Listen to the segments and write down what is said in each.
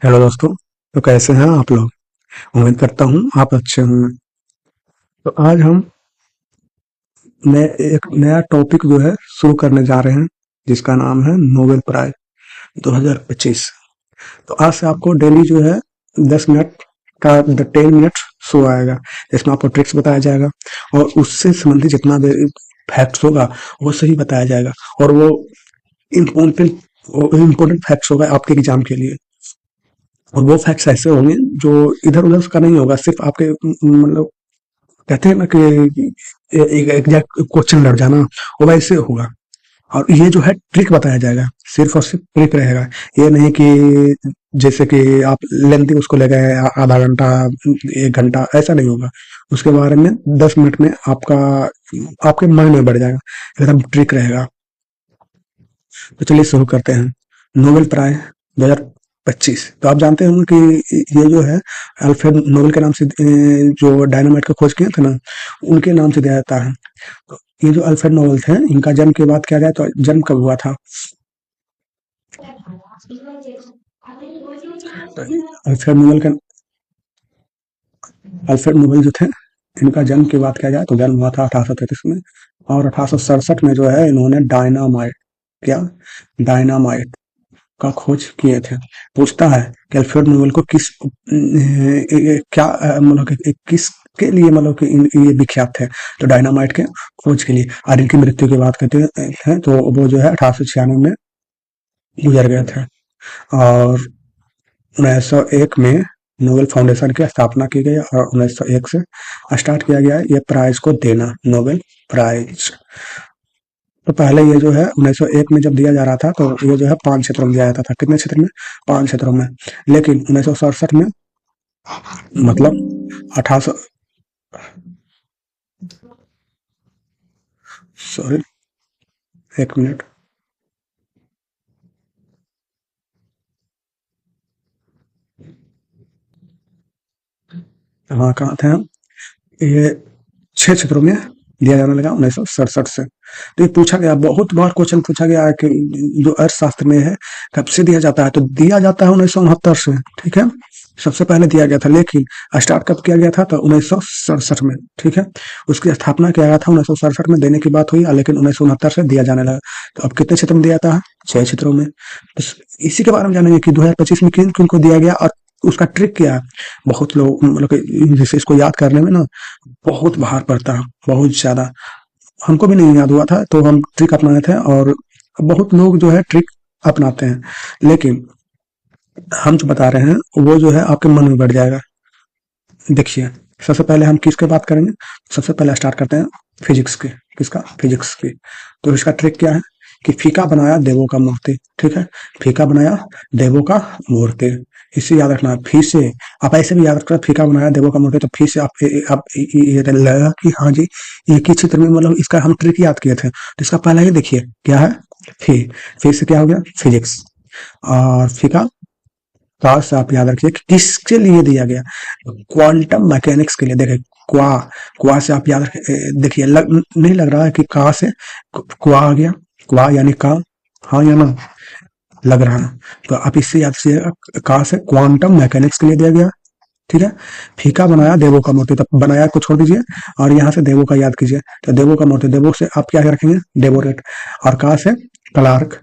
Hello दोस्तों। तो कैसे हैं आप लोग? उम्मीद करता हूँ आप अच्छे होंगे। तो आज हम नए एक नया टॉपिक जो है शुरू करने जा रहे हैं, जिसका नाम है नोबेल प्राइज 2025। तो आज से आपको डेली जो है 10 मिनट का 10 मिनट शो आएगा, जिसमें आपको ट्रिक्स बताया जाएगा और उससे संबंधित जितना भी फैक्ट्स होगा वो सही बताया जाएगा। और वो इम्पोर्टेंट इम्पोर्टेंट फैक्ट्स होगा आपके एग्जाम के लिए। और वो फैक्ट्स ऐसे होंगे जो इधर उधर का नहीं होगा, सिर्फ आपके मतलब कहते हैं ना कि एक एग्जैक्ट क्वेश्चन लड़ जाना, वो वैसे होगा। और ये जो है ट्रिक बताया जाएगा, सिर्फ और सिर्फ ट्रिक रहेगा। ये नहीं कि जैसे कि आप लेंथी उसको ले गए आधा घंटा 1 घंटा, ऐसा नहीं होगा। उसके बारे में 10 मिनट में आपका आपके माइंड में बढ़ जाएगा, एकदम ट्रिक रहेगा। तो चलिए शुरू करते हैं। नोबेल प्राइज 2025, तो आप जानते होंगे कि ये जो है अल्फ्रेड नोबेल के नाम से जो डायनामाइट का खोज किए थे ना, उनके नाम से दिया जाता है। तो ये जो अल्फ्रेड नोबेल थे, इनका जन्म की बात किया जाए तो जन्म कब हुआ था? तो अल्फ्रेड नोबेल जो थे, इनका जन्म की बात किया जाए तो जन्म हुआ था 1833 में। और 1867 में जो है इन्होंने डायनामाइट, क्या, डायनामाइट का खोज किए थे। पूछता है कि अल्फ्रेड नोबेल को किस क्या मतलब कि किसके लिए, मतलब कि ये विख्यात थे? तो डायनामाइट के खोज के लिए। और इनकी मृत्यु की बात करते हैं तो वो जो है 1896 में गुजर गए थे। और 1901 में नोबेल फाउंडेशन की स्थापना की गई और 1901 से स्टार्ट किया गया ये प्राइज को देना, नोबेल प्राइज। तो पहले ये जो है 1901 में जब दिया जा रहा था तो ये जो है 5 क्षेत्रों में दिया जाता था। कितने क्षेत्र में? 5 क्षेत्रों में। लेकिन 1967 में, मतलब 1800, सॉरी, 1 मिनट। हाँ, कहाँ थे हम? ये 6 क्षेत्रों में दिया जाने लगा 1967 से। तो ये पूछा गया, बहुत बार क्वेश्चन पूछा गया है कि जो अर्थशास्त्र में है कब से दिया जाता है, तो दिया जाता है 1969 से। ठीक है, सबसे पहले दिया गया था, लेकिन स्टार्ट कब किया गया था? तो 1967 में। ठीक है, उसकी स्थापना किया गया था 1967 में, देने की बात हुई, लेकिन 1969 से दिया जाने लगा। तो अब कितने क्षेत्र में दिया जाता है? 6 क्षेत्रों में। तो इसी के बारे में जानेंगे कि 2025 में किन किन को दिया गया और उसका ट्रिक क्या है। बहुत लोग मतलब कि जैसे इसको याद करने में ना बहुत भार पड़ता है, बहुत ज्यादा। हमको भी नहीं याद हुआ था तो हम ट्रिक अपनाए थे, और बहुत लोग जो है ट्रिक अपनाते हैं, लेकिन हम जो बता रहे हैं वो जो है आपके मन में बैठ जाएगा। देखिए, सबसे पहले हम किसके बात करेंगे? सबसे पहले स्टार्ट करते हैं फिजिक्स की। किसका? फिजिक्स की। तो इसका ट्रिक क्या है कि फीका बनाया देवों का मूर्ति। ठीक है, फीका बनाया देवों का मूर्ति। इसे याद रखना है। फी से आप ऐसे भी याद रखना, फीका बनाया देवों का मूर्ति, तो फी से आप ये लगेगा कि हाँ जी, एक ही क्षेत्र में, मतलब इसका हम ट्रिक याद किए थे। तो इसका पहला ही देखिए क्या है, फी। फी से क्या हो गया? फिजिक्स। और फीका का से आप याद रखिए कि किसके लिए दिया गया? क्वांटम मैकेनिक्स के लिए। देखिए, क्वा, क्वा से आप याद रखिए, देखिए नहीं लग रहा है कि कहा से क्वा आ गया? क्वा यानी का, हाँ या ना? लग रहा है। तो आप इससे याद रखिएगा, कहा से क्वांटम मैकेनिक्स के लिए दिया गया। ठीक है, फीका बनाया देवों का मूर्ति, तब बनाया को छोड़ दीजिए और यहाँ से देवों का याद कीजिए। तो देवों का मूर्ति, देवों से आप क्या रखेंगे? डेबोरेट। और कहा से क्लार्क।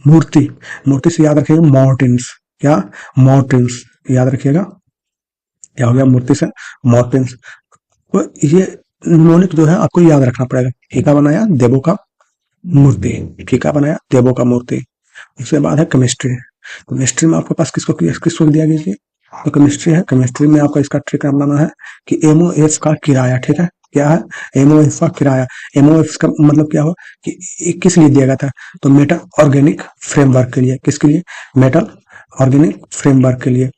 मूर्ति, मूर्ति से याद रखिएगा मॉर्टिन्स। क्या? मॉर्टिन्स याद रखिएगा। क्या हो गया मूर्ति से? मॉर्टिन्स। तो ये न्यूमोनिक जो है आपको याद रखना पड़ेगा। फीका बनाया देवों का मूर्ति, फीका बनाया देवों का मूर्ति। उसके बाद है केमिस्ट्री। केमिस्ट्री में आपके पास किसको किसको दिया गया जी? तो केमिस्ट्री है। केमिस्ट्री में आपका इसका ट्रिक बनाना है कि एमओएफ का किराया। ठीक है, क्या है? एमओएफ का किराया। एमओएफ का मतलब क्या हुआ कि किस लिए दिया गया था? तो मेटल ऑर्गेनिक फ्रेमवर्क के लिए। किसके लिए? मेटल ऑर्गेनिक फ्रेमवर्क के लिए।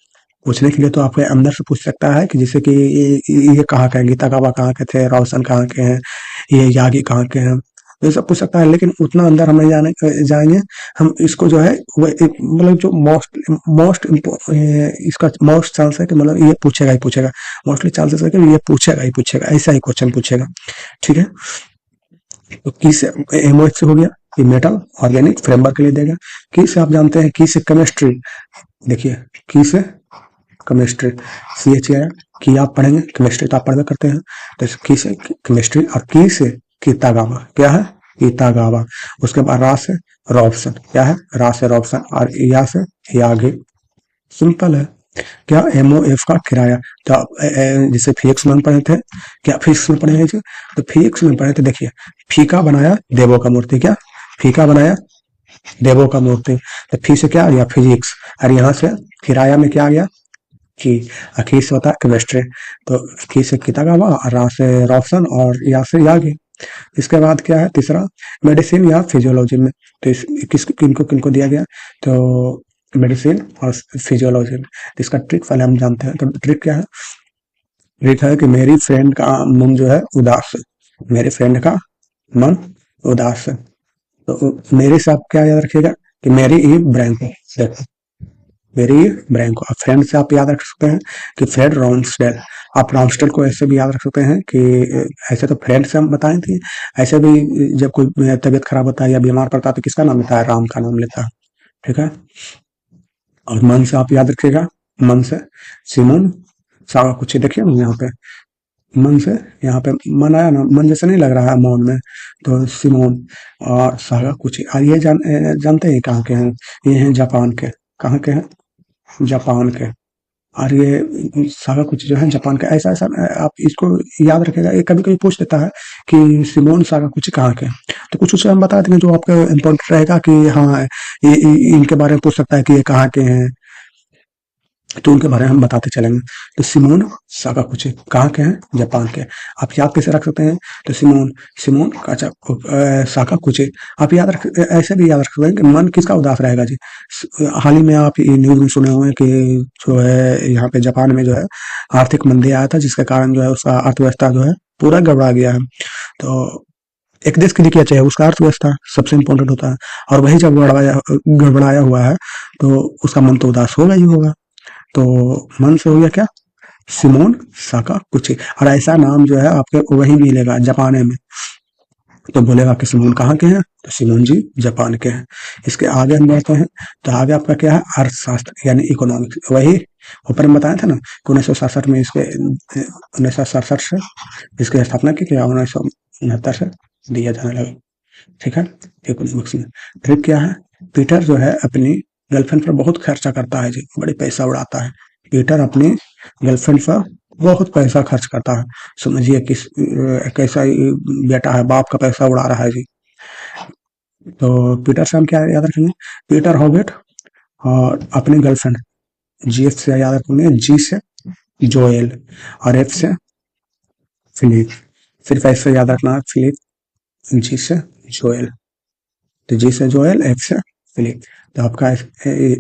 पूछने के लिए तो आपके अंदर से पूछ सकता है कि जैसे कि ये कहाँ का है, गीता बाबा कहाँ के थे, रोशन कहाँ के हैं, ये यागी कहाँ के हैं, तो ये सब पूछ सकता है। लेकिन उतना अंदर हम नहीं जाएंगे। हम इसको जो है वो मतलब जो मोस्ट मोस्ट इसका मोस्ट चांस है कि मतलब ये पूछेगा ही पूछेगा। मोस्टली चांसेस है कि ये पूछेगा ही पूछेगा, ऐसा ही क्वेश्चन पूछेगा। ठीक है, तो किस एमओएच से हो गया? ये मेटल ऑर्गेनिक फ्रेमवर्क के लिए देगा। की से आप जानते हैं, की से केमिस्ट्री, देखिए की से केमिस्ट्री, सी एच आया, की आप पढ़ेंगे, केमिस्ट्री तो आप पढ़वे करते हैं, तो की से केमिस्ट्री, और की से कीतागावा, क्या है कीतागावा। उसके बाद रा से रॉबसन, क्या है रा से रॉबसन, और या से यागी। सिंपल है। क्या एमओएफ का किराया, तो आप जिसे फिजिक्स में पढ़े थे, क्या फिजिक्स में पढ़े थे, तो फिजिक्स में पढ़े थे, देखिए फीका बनाया देवों का मूर्ति, क्या फीका बनाया देवों का मूर्ति, तो फी से क्या आ गया फिजिक्स, और यहाँ से किराया में क्या आ गया की, की से होता है केमिस्ट्री, तो की से कितागावा, रा से रॉबसन, और या से यागी। इसके बाद क्या है तीसरा, मेडिसिन या फिजियोलॉजी में, तो किस किनको किनको दिया गया, तो मेडिसिन और फिजियोलॉजी में। इसका ट्रिक पहले हम जानते हैं, तो ट्रिक क्या है, ट्रिक है कि मेरी फ्रेंड का मन जो है उदास है, मेरे फ्रेंड का मन उदास है, तो मेरे से आप क्या याद रखिएगा कि मेरी ई ब्रैंक है, देखो मेरी ब्रैंक को। फ्रेंड से आप याद रख सकते हैं कि फ्रेड रॉन्सडेल, आप रॉन्सडेल को ऐसे भी याद रख सकते हैं कि ऐसे तो फ्रेंड से हम बताए थे, ऐसे भी जब कोई तबीयत खराब होता है या बीमार पड़ता है तो किसका नाम लेता है, राम का नाम लेता है, ठीक है। और मन से आप याद रखिएगा, मन से सिमोन सावा कुछ, देखिए यहाँ पे मन से, यहाँ पे मन आया ना, मन जैसे नहीं लग रहा है मौन में, तो सिमोन और सागा कुछ। और ये जानते हैं कहाँ के हैं, ये हैं जापान के, कहाँ के हैं जापान के। और ये सागा कुछ जो है जापान का, ऐसा ऐसा आप इसको याद रखेगा। ये कभी कभी पूछ देता है कि सिमोन सागा कुछ कहाँ के, तो कुछ उसे हम बता देंगे जो आपका इम्पोर्टेंट रहेगा कि हाँ इनके बारे में पूछ सकता है कि ये कहाँ के हैं, तो उनके बारे में हम बताते चलेंगे। तो सिमोन साकागुची कहाँ के हैं, जापान के। आप याद कैसे रख सकते हैं, तो सिमोन सिमोन साकागुची आप याद रख, ऐसे भी याद रख सकते हैं कि मन किसका उदास रहेगा जी। हाल ही में आप ये न्यूज में सुने हुए हैं कि जो है यहाँ पे जापान में जो है आर्थिक मंदी आया था, जिसके कारण जो है उसका अर्थव्यवस्था जो है पूरा गड़बड़ा गया है। तो एक देश के लिए क्या चाहिए, उसका अर्थव्यवस्था सबसे इम्पोर्टेंट होता है, और वही जब गड़बड़ाया हुआ है तो उसका मन तो उदास होगा ही होगा। तो मन से हो गया क्या, सिमोन साकागुची। और ऐसा नाम जो है आपके वही मिलेगा जापान में, तो बोलेगा कि सिमोन कहाँ के हैं, तो सिमोन जी जापान के हैं। इसके आगे हम बढ़ते हैं, तो आगे आपका क्या है, अर्थशास्त्र यानी इकोनॉमिक्स। वही ऊपर में बताया था ना कि 1967 में इसके 1967 से इसकी स्थापना की, 1969 से दिया जाने लगा, ठीक है। इकोनॉमिक्स में ट्रिक क्या है, पीटर जो है अपनी गर्लफ्रेंड पर बहुत खर्चा करता है जी, बड़ी पैसा उड़ाता है। पीटर अपनी गर्लफ्रेंड पर बहुत पैसा खर्च करता है, समझिए किस कैसा बेटा है, बाप का पैसा उड़ा रहा है जी। तो पीटर से हम क्या याद रखेंगे, पीटर हॉगेट, और अपनी गर्लफ्रेंड जी, एफ से याद रखेंगे, जी से जोएल, और एफ से फिलिप, सिर्फ ऐसे याद रखना है फिलिप, जी से जोएल, तो जी से जोएल, एफ से फिलिप। तो आपका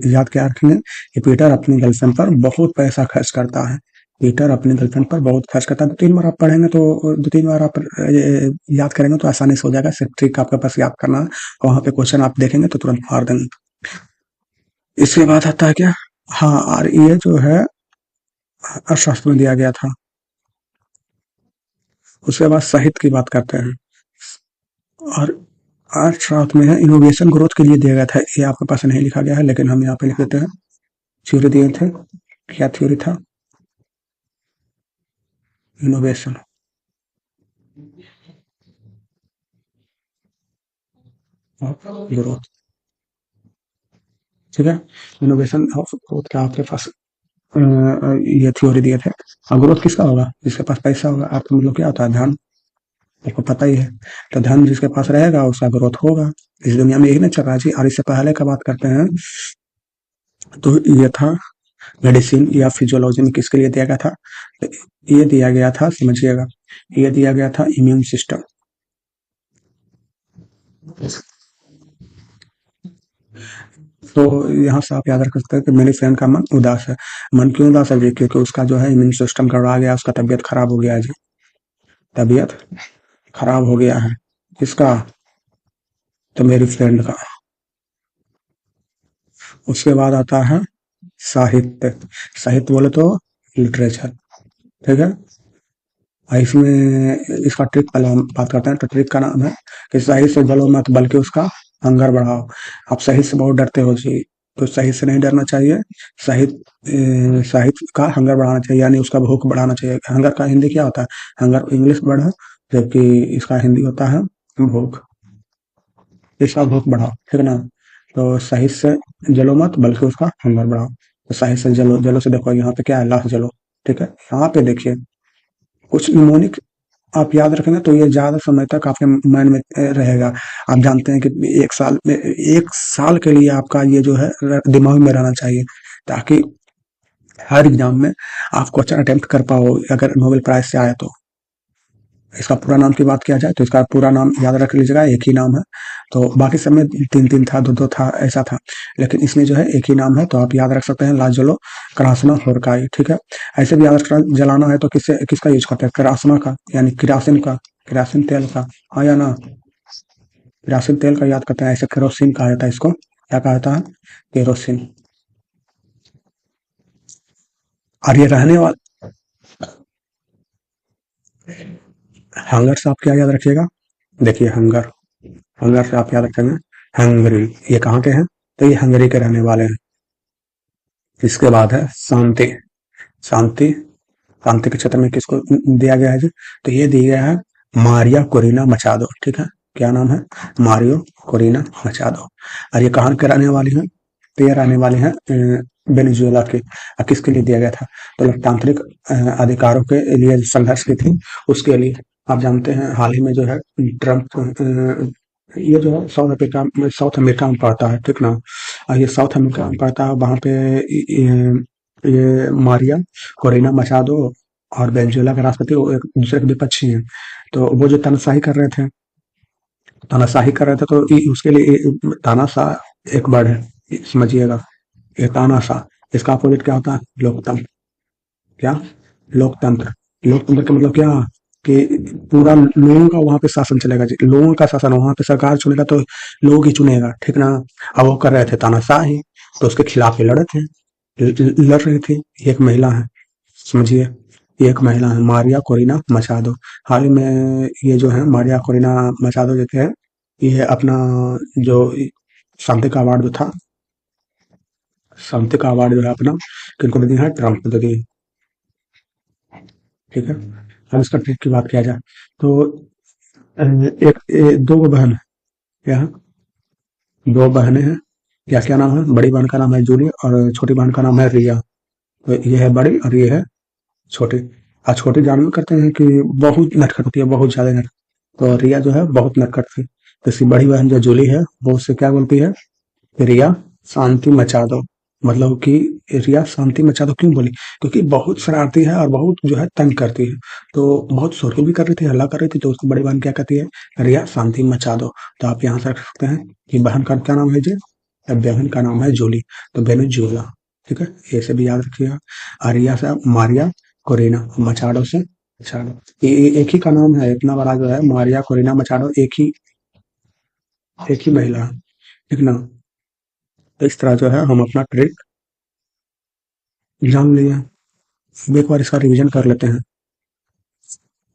याद क्या रखेंगे कि पीटर अपनी गर्लफ्रेंड पर बहुत पैसा खर्च करता है, पीटर अपनी गर्लफ्रेंड पर बहुत खर्च करता है। 2-3 बार आप पढ़ेंगे तो 2-3 बार आप याद करेंगे तो आसानी से हो जाएगा, सिर्फ ट्रिक आपके पास याद करना है, और वहां पे क्वेश्चन आप देखेंगे तो तुरंत मार देंगे। इसके बाद आता है क्या, हाँ, और ये जो है अर्थशास्त्र में दिया गया था। उसके बाद साहित्य की बात करते हैं, और अर्थशास्त्र में है इनोवेशन ग्रोथ के लिए दिया गया था। ये आपके पास नहीं लिखा गया है, लेकिन हम यहाँ पे लिख देते हैं, थ्योरी दिए थे, क्या थ्योरी था, इनोवेशन ऑफ ग्रोथ, ठीक है। इनोवेशन ऑफ ग्रोथ का आपके पास ये थ्योरी दिए थे। और ग्रोथ किसका होगा, जिसके पास पैसा होगा। आपको मतलब क्या होता है, धन, आपको पता ही है। तो धन जिसके पास रहेगा उसका ग्रोथ होगा। इस दुनिया में यही ना चल रहा है जी। और इससे पहले का बात करते हैं, तो ये था मेडिसिन या फिजियोलॉजी में किसके लिए दिया गया था, तो ये दिया गया था, समझिएगा, ये दिया गया था इम्यून सिस्टम। तो यहाँ से आप याद रख सकते हैं कि मेरी फ्रेंड का मन उदास है। मन क्यों उदास है जी, क्योंकि उसका जो है इम्यून सिस्टम गड़बड़ा गया, उसका तबीयत खराब हो गया जी, तबीयत खराब हो गया है। किसका, तो मेरी फ्रेंड का। उसके बाद आता है साहित्य, साहित्य बोले तो लिटरेचर, ठीक है। इसमें इसका ट्रिक पहले हम बात करते हैं। तो ट्रिक का नाम है कि साहित्य से जलो मत, बल्कि उसका हंगर बढ़ाओ। आप शहीद से बहुत डरते हो जी, तो शहीद से नहीं डरना चाहिए। शहीद का हंगर बढ़ाना चाहिए, यानी उसका भूख बढ़ाना चाहिए। हंगर का हिंदी क्या होता है? हंगर इंग्लिश वर्ड है, जबकि इसका हिंदी होता है भूख। इसका भूख बढ़ाओ, ठीक है ना। तो शहीद से जलो मत, बल्कि उसका हंगर बढ़ाओ। तो शहीद से जलो, जलो से देखो यहाँ पे क्या है, लाश जलो, ठीक है। यहाँ पे देखिए कुछ निमोनिक आप याद रखेंगे तो ये ज्यादा समय तक आपके माइंड में रहेगा। आप जानते हैं कि एक साल के लिए आपका ये जो है दिमाग में रहना चाहिए, ताकि हर एग्जाम में आप क्वेश्चन अटेम्प्ट कर पाओ, अगर नोबेल प्राइज से आया तो। इसका पूरा नाम की बात किया जाए तो इसका पूरा नाम याद रख लीजिएगा, एक ही नाम है। तो बाकी सब में तीन तीन था, दो दो था, ऐसा था, लेकिन इसमें जो है एक ही नाम है, तो आप याद रख सकते हैं, लाजलो क्रासना होरकाई, ठीक है। ऐसे भी याद रखना, जलाना है तो किसका यूज करते हैं? क्रासना का, यानी किरासिन का, किरासिन तेल का, हाँ या ना। किरासिन तेल का याद करते हैं। ऐसे केरोसिन कहा जाता है इसको, क्या कहा जाता है? केरोसिन। और ये रहने वाला, हंगर से आप क्या याद रखिएगा? देखिए हंगर, हंगर से आप याद रखेंगे हंगरी, ये कहाँ के हैं? तो ये हंगरी के रहने वाले हैं। इसके बाद है शांति। शांति, शांति के क्षेत्र में किसको दिया गया है जी? तो ये दिया गया है मारिया कोरिना मचादो, ठीक है। क्या नाम है? Mario Corina मचादो। और ये कहाँ के रहने वाली हैं? तो ये रहने वाले हैं वेनेजुएला के। किसके लिए दिया गया था? तो लोकतांत्रिक अधिकारों के लिए संघर्ष की थी, उसके लिए। आप जानते हैं हाल ही में जो है ट्रम्प, ये जो है साउथ अमेरिका में पड़ता है, ठीक ना। और ये साउथ अमेरिका में पड़ता है, वहां पे ये मारिया कोरिना मचादो और वेनेजुएला के राष्ट्रपति वो एक दूसरे के विपक्षी हैं। तो वो जो तानाशाही कर रहे थे, तो उसके लिए तानाशाह एक वर्ड है, समझिएगा। ये तानाशाह, इसका अपोजिट क्या होता है? लोकतंत्र। क्या? लोकतंत्र। लोकतंत्र का मतलब क्या? कि पूरा लोगों का वहां पे शासन चलेगा जी, लोगों का शासन, वहां पे सरकार चुनेगा तो लोग ही चुनेगा, ठीक ना। अब वो कर रहे थे तानाशाही, तो उसके खिलाफ ये लड़े थे, लड़ रही थी। ये एक महिला है, समझिए, ये एक महिला है, मारिया कोरिना मचादो। हाल ही में ये जो है मारिया कोरिना मचादो जो थे, ये अपना जो शांति का अवार्ड जो था, शांति का अवार्ड जो है अपना किनको दे दिया है? ट्रम्प को दे दिया, ठीक है। अब इसका ट्रिक की बात किया जाए तो दो बहन है, क्या है? दो बहनें हैं। क्या क्या नाम है? बड़ी बहन का नाम है जूली और छोटी बहन का नाम है रिया। तो ये है बड़ी और ये है छोटी। आज छोटी जानवर करते हैं कि बहुत नटखट होती है, बहुत ज्यादा नटखट। तो रिया जो है बहुत नटखट थी, तो इसकी बड़ी बहन जो जूली है वो उससे क्या बोलती है? रिया शांति मचा दो। मतलब कि रिया शांति मचा दो क्यों बोली? क्योंकि बहुत शरारती है और बहुत जो है तंग करती है। तो बहुत शोरगुल भी कर रही थी, हल्ला कर रही थी, तो उसकी बड़ी बहन क्या कहती है? रिया शांति मचा दो। तो आप यहाँ से रख सकते हैं कि बहन का क्या नाम है जी? बहन का नाम है जूली, तो वेनेजुएला, ठीक है। ये से भी याद रखिएगा। आरिया से मारिया कोरिना मचाडो से मचाडो, ये एक ही का नाम है, इतना बड़ा जो है मारिया कोरिना मचाडो, एक ही महिला है, ठीक ना। तो इस तरह जो है हम अपना ट्रिक जान लिए। अब एक बार इसका रिवीजन कर लेते हैं,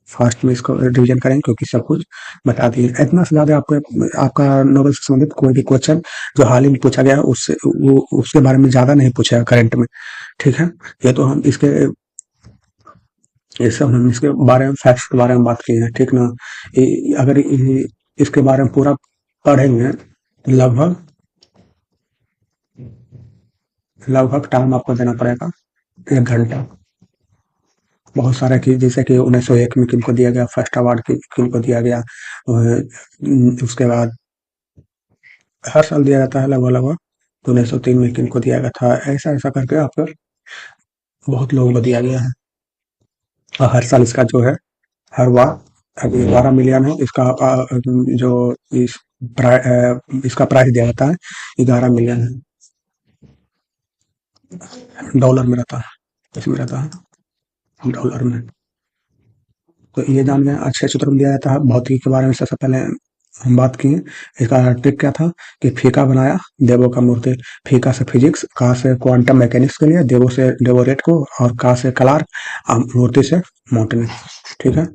फास्ट में इसको रिवीजन करेंगे, क्योंकि सब कुछ बता दिए। इतना से ज्यादा आपको आपका नॉवेल से संबंधित कोई भी क्वेश्चन जो हाल ही में पूछा गया है उससे उसके बारे में ज्यादा नहीं पूछा है करंट में, ठीक है। ये तो हम इसके बारे में, फैक्ट्स के बारे में बात की है, ठीक ना। अगर इसके बारे में पूरा पढ़ेंगे तो लगभग लगभग टाइम आपको देना पड़ेगा 1 घंटा। बहुत सारे की, जैसे कि 1901 में किनको दिया गया फर्स्ट अवार्ड, किनको दिया गया, उसके बाद हर साल दिया जाता है लगभग लगभग। तो 1903 में किनको दिया गया था, ऐसा ऐसा करके आपको बहुत लोगों को दिया गया है। और हर साल इसका जो है, हर बार अभी 12 मिलियन है इसका, जो इसका प्राइस दिया जाता है 11 मिलियन है, डॉलर में रहता है, इसमें रहता है डॉलर में। तो ये जान गए, अच्छे सूत्र में दिया जाता है। भौतिकी के बारे में सबसे पहले हम बात किए। इसका ट्रिक क्या था कि फीका बनाया देवो का मूर्ति, फीका से फिजिक्स, का से क्वांटम मैकेनिक्स के लिए, देवो से डेवोरेट को, और का से कलार, मूर्ति से माउंटेन, ठीक है।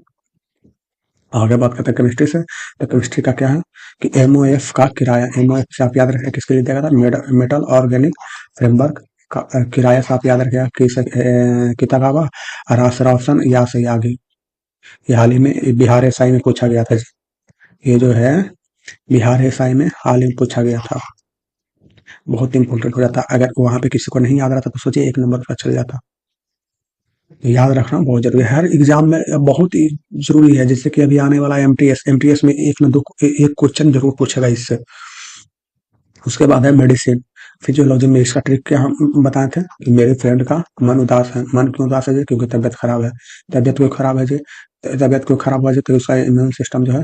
आगे बात करते हैं केमिस्ट्री से। तो केमिस्ट्री का क्या है कि एमओएफ का किराया, एमओएफ से आप याद रखें किसके लिए दिया गया था, मेटल ऑर्गेनिक फ्रेमवर्क का किराया से आप याद रखेगा किताबाबा राशन या से आगे। ये हाल ही में बिहार एसआई में पूछा गया था जी। ये जो है बिहार एसआई में हाल ही में पूछा गया था, बहुत इंपॉर्टेंट हो जाता। अगर वहां पे किसी को नहीं याद रहता तो सोचिए 1 नंबर पर चल जाता। याद रखना बहुत जरूरी है, हर एग्जाम में बहुत ही जरूरी है। जैसे कि अभी आने वाला एमटीएस, एमटीएस में एक न दो एक क्वेश्चन जरूर पूछेगा इससे। उसके बाद है मेडिसिन फिजियोलॉजी में। इसका ट्रिक क्या हम बताए थे कि मेरे फ्रेंड का मन उदास है। मन क्यों उदास है जी? क्योंकि तबियत खराब है। तबियत क्यों खराब है जी? तबियत क्यों खराब हुआ जी? तो उसका इम्यून सिस्टम जो है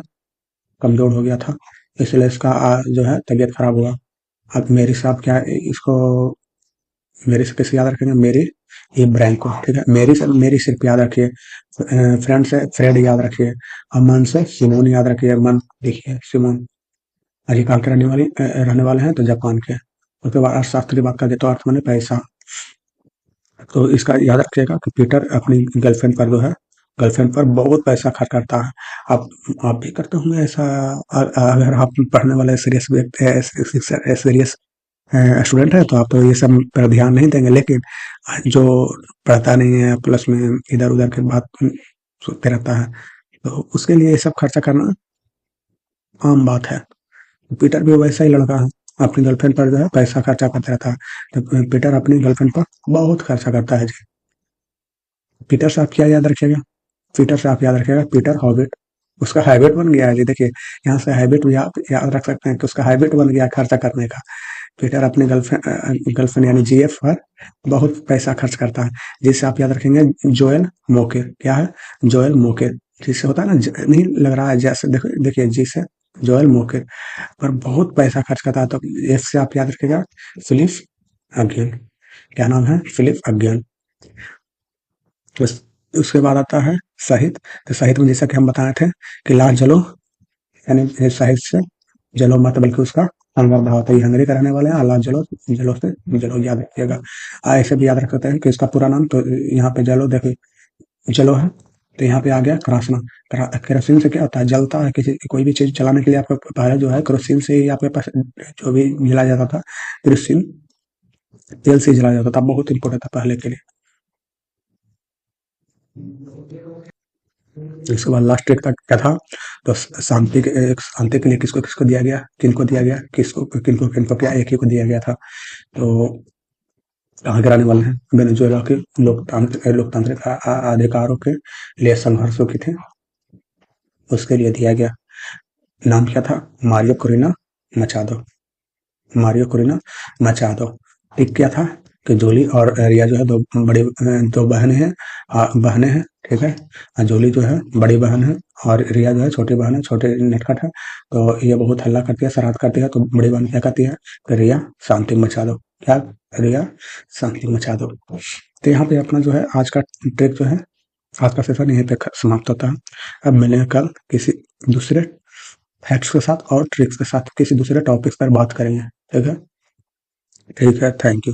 कमजोर हो गया था, इसलिए इसका जो है तबियत खराब हुआ। अब मेरे से आप क्या इसको, मेरे से कैसे याद रखेंगे? मेरी इब्राहिम को, ठीक है। मेरी से मेरी सिर्फ याद रखिए, फ्रेंड से फ्रेड याद रखिए, और मन से सिमोन याद रखिए। मन देखिए सिमोन अभी कहाँ के रहने वाले हैं, तो जापान के। उसके बाद अर्थशास्त्र की बात करें तो अर्थ माने पैसा। तो इसका याद रखिएगा कि पीटर अपनी गर्लफ्रेंड पर जो है, गर्लफ्रेंड पर बहुत पैसा खर्च करता है। आप भी करते होंगे ऐसा। अगर आप पढ़ने वाले सीरियस सीरियस स्टूडेंट है तो आप तो ये सब पर ध्यान नहीं देंगे, लेकिन जो पढ़ता नहीं है प्लस में इधर उधर की बात सोचते रहता है, तो उसके लिए ये सब खर्चा करना आम बात है। पीटर भी वैसा ही लड़का है, अपनी गर्लफ्रेंड पर जो है पैसा खर्चा करता रहता है। तो पीटर अपनी गर्लफ्रेंड पर बहुत खर्चा करता है जी। पीटर से आप क्या याद रखिएगा? पीटर से आप याद रखिएगा पीटर हॉबिट। उसका हैबिट बन गया है जी। देखिए यहाँ से हैबिट भी आप याद रख सकते हैं कि उसका हैबिट बन गया खर्चा करने का। पीटर अपनी गर्लफ्रेंड यानी जीएफ पर बहुत पैसा खर्च करता है, जिससे आप याद रखेंगे जोएल मोकेर। क्या है? जोएल मोकेर। जिससे होता है ना नहीं लग रहा है जैसे, देखो देखिए जिससे जोएल मोकेर पर बहुत पैसा खर्च करता है। तो एफ से आप याद रखिएगा फिलिप अगेन। क्या नाम है? Philip again. उसके बाद आता है साहित्य। तो साहित्य में जैसा कि हम बताए थे कि ला जलो, यानी साहित्य से जलो मत बल्कि उसका संवर्धा होता है। ये हंगरी का रहने वाले हैं। अल्लाह जलो, जलो से जलो याद रखिएगा। ऐसे भी याद रख सकते हैं कि इसका पूरा नाम, तो यहाँ पे जलो देखिए जलो है, तो यहाँ पे आ गया क्रासना। केरोसिन से क्या होता है? जलता है। किसी कोई भी चीज जलाने के लिए आपका पहले जो है केरोसिन से ही आपके पास जो भी जलाया जाता था, केरोसिन तेल से जलाया जाता था। बहुत इंपॉर्टेंट था पहले के लिए। इसके बाद लास्ट ट्रिक तक क्या था? तो शांति के लिए किसको किसको दिया गया, किनको दिया गया, किनको किनको क्या, एक ही को दिया गया था। तो कहाँ के रहने वाले हैं? वेनेजुएला के लोकतांत्रिक अधिकारों के लिए संघर्षों की थे, उसके लिए दिया गया। नाम क्या था? Mario Corina मचादो। Mario Corina मचादो। ठीक क्या था कि जोली और रिया जो है दो बहनें हैं, बहनें हैं, ठीक है। जोली जो है बड़ी बहन है और रिया जो है छोटी बहन है, छोटे नटखट है। तो ये बहुत हल्ला करती है, शरारत करती है। तो बड़ी बहन क्या कहती है कि रिया शांति मचा दो। क्या? रिया शांति मचा दो। तो यहाँ पे अपना जो है आज का ट्रिक जो है, आज का सेशन यहीं पे समाप्त होता है। अब मिलेंगे कल किसी दूसरे फैक्ट्स के साथ और ट्रिक्स के साथ, किसी दूसरे टॉपिक पर बात करेंगे। ठीक है? ठीक है, थैंक यू।